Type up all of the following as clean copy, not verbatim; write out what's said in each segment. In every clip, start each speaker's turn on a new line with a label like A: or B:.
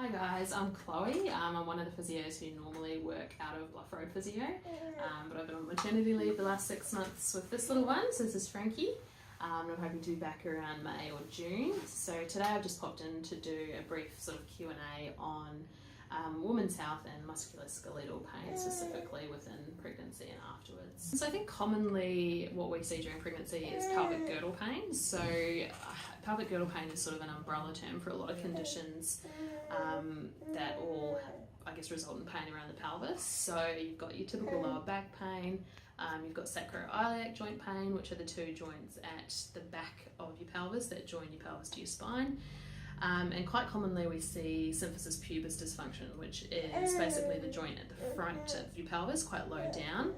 A: Hi guys, I'm Chloe. I'm one of the physios who normally work out of Bluff Road Physio, but I've been on maternity leave the last 6 months with this little one, so this is Frankie. I'm hoping to be back around May or June. So today I've just popped in to do a brief sort of Q&A on women's health and musculoskeletal pain, specifically within pregnancy and afterwards. So I think commonly what we see during pregnancy is pelvic girdle pain. So pelvic girdle pain is sort of an umbrella term for a lot of conditions that all, I guess, result in pain around the pelvis. So you've got your typical lower back pain, you've got sacroiliac joint pain, which are the two joints at the back of your pelvis that join your pelvis to your spine. And quite commonly we see symphysis pubis dysfunction, which is basically the joint at the front of your pelvis, quite low down.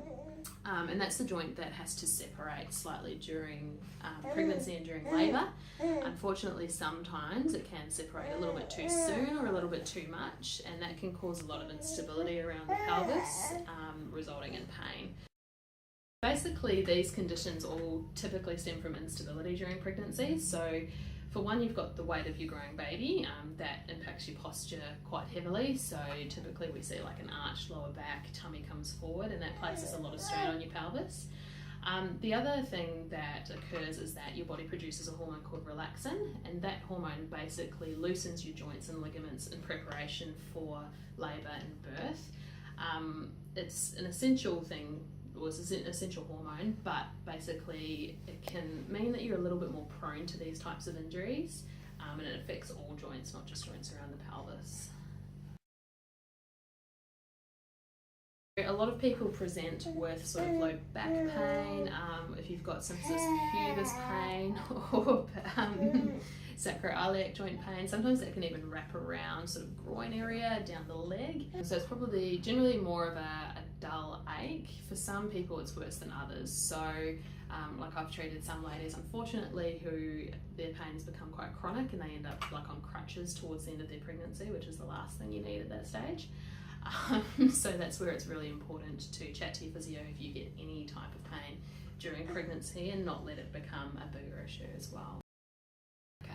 A: And that's the joint that has to separate slightly during pregnancy and during labour. Unfortunately, sometimes it can separate a little bit too soon or a little bit too much, and that can cause a lot of instability around the pelvis, resulting in pain. Basically, these conditions all typically stem from instability during pregnancy. So for one, you've got the weight of your growing baby, that impacts your posture quite heavily. So typically we see like an arched lower back, tummy comes forward, and that places a lot of strain on your pelvis. The other thing that occurs is that your body produces a hormone called relaxin, and that hormone basically loosens your joints and ligaments in preparation for labour and birth. It's an essential thing, was an essential hormone, but basically it can mean that you're a little bit more prone to these types of injuries, and it affects all joints, not just joints around the pelvis. A lot of people present with sort of low back pain, if you've got symphysis pubis pain or sacroiliac joint pain. Sometimes that can even wrap around sort of groin area down the leg. So it's probably generally more of a dull ache. For some people it's worse than others. So like I've treated some ladies, unfortunately, who their pain has become quite chronic and they end up like on crutches towards the end of their pregnancy, which is the last thing you need at that stage. So that's where it's really important to chat to your physio if you get any type of pain during pregnancy and not let it become a bigger issue as well. Okay,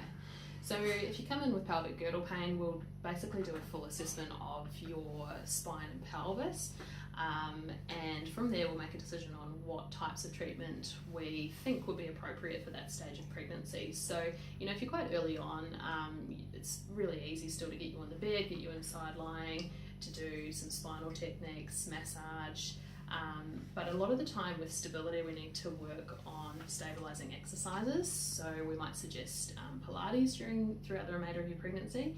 A: so if you come in with pelvic girdle pain, we'll basically do a full assessment of your spine and pelvis, and from there we'll make a decision on what types of treatment we think would be appropriate for that stage of pregnancy. So, you know, if you're quite early on, it's really easy still to get you on the bed, get you inside lying, to do some spinal techniques, massage, but a lot of the time with stability we need to work on stabilising exercises. So we might suggest Pilates throughout the remainder of your pregnancy.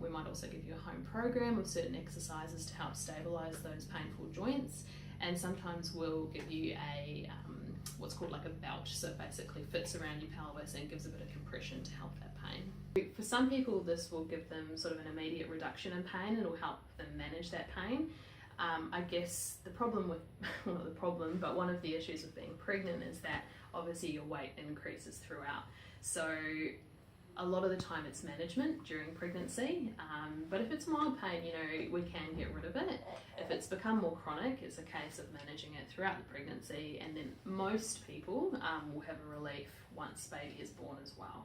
A: We might also give you a home program of certain exercises to help stabilise those painful joints, and sometimes we'll give you a what's called like a belt, so it basically fits around your pelvis and gives a bit of compression to help that pain. For some people this will give them sort of an immediate reduction in pain and it will help them manage that pain. I guess the problem with, well, not the problem, but one of the issues with being pregnant is that obviously your weight increases throughout. So a lot of the time it's management during pregnancy, but if it's mild pain, you know, we can get rid of it. If it's become more chronic, it's a case of managing it throughout the pregnancy, and then most people will have a relief once baby is born as well.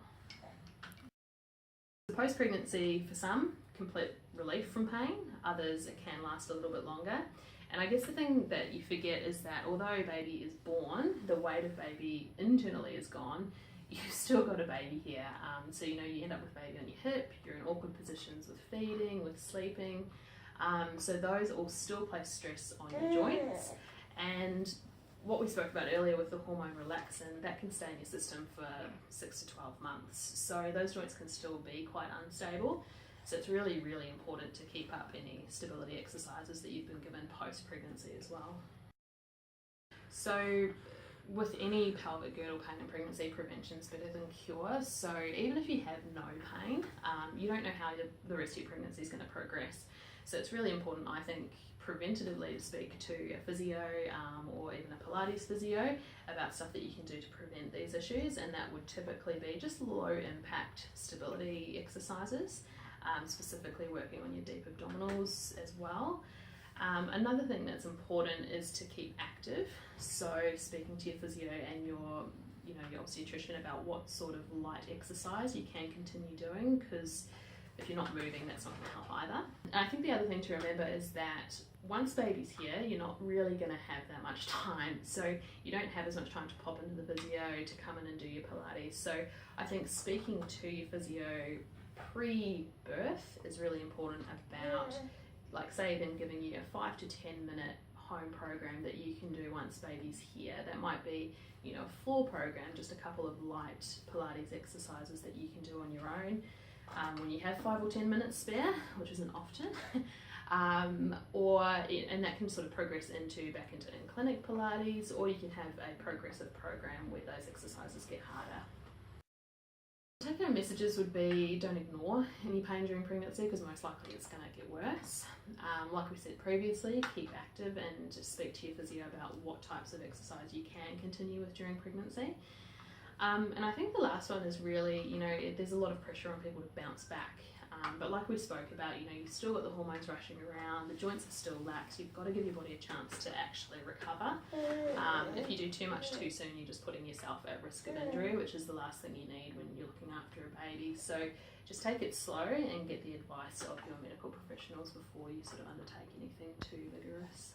A: Post-pregnancy, for some, complete relief from pain, others it can last a little bit longer. And I guess the thing that you forget is that although baby is born, the weight of baby internally is gone, you've still got a baby here. So you know, you end up with baby on your hip, you're in awkward positions with feeding, with sleeping. So those all still place stress on your joints. And what we spoke about earlier with the hormone relaxin, that can stay in your system for 6 to 12 months. So those joints can still be quite unstable. So it's really, really important to keep up any stability exercises that you've been given post-pregnancy as well. So with any pelvic girdle pain in pregnancy, prevention is better than cure. So even if you have no pain, you don't know how the rest of your pregnancy is going to progress. So it's really important, I think, preventatively to speak to a physio or even a Pilates physio about stuff that you can do to prevent these issues, and that would typically be just low impact stability exercises, specifically working on your deep abdominals as well. Another thing that's important is to keep active, so speaking to your physio and your obstetrician about what sort of light exercise you can continue doing, because if you're not moving, that's not going to help either. And I think the other thing to remember is that once baby's here, you're not really going to have that much time. So you don't have as much time to pop into the physio to come in and do your Pilates. So I think speaking to your physio pre-birth is really important about, like, say, them giving you a 5 to 10 minute home program that you can do once baby's here. That might be, you know, a floor program, just a couple of light Pilates exercises that you can do on your own when you have 5 or 10 minutes spare, which isn't often. And that can sort of progress back into in-clinic Pilates, or you can have a progressive program where those exercises get harder. Take-home messages would be, don't ignore any pain during pregnancy, because most likely it's going to get worse. Like we said previously, keep active and just speak to your physio about what types of exercise you can continue with during pregnancy. And I think the last one is really, you know, there's a lot of pressure on people to bounce back. But like we spoke about, you know, you've still got the hormones rushing around, the joints are still lax, you've got to give your body a chance to actually recover. If you do too much too soon, you're just putting yourself at risk of injury, which is the last thing you need when you're looking after a baby. So just take it slow and get the advice of your medical professionals before you sort of undertake anything too vigorous.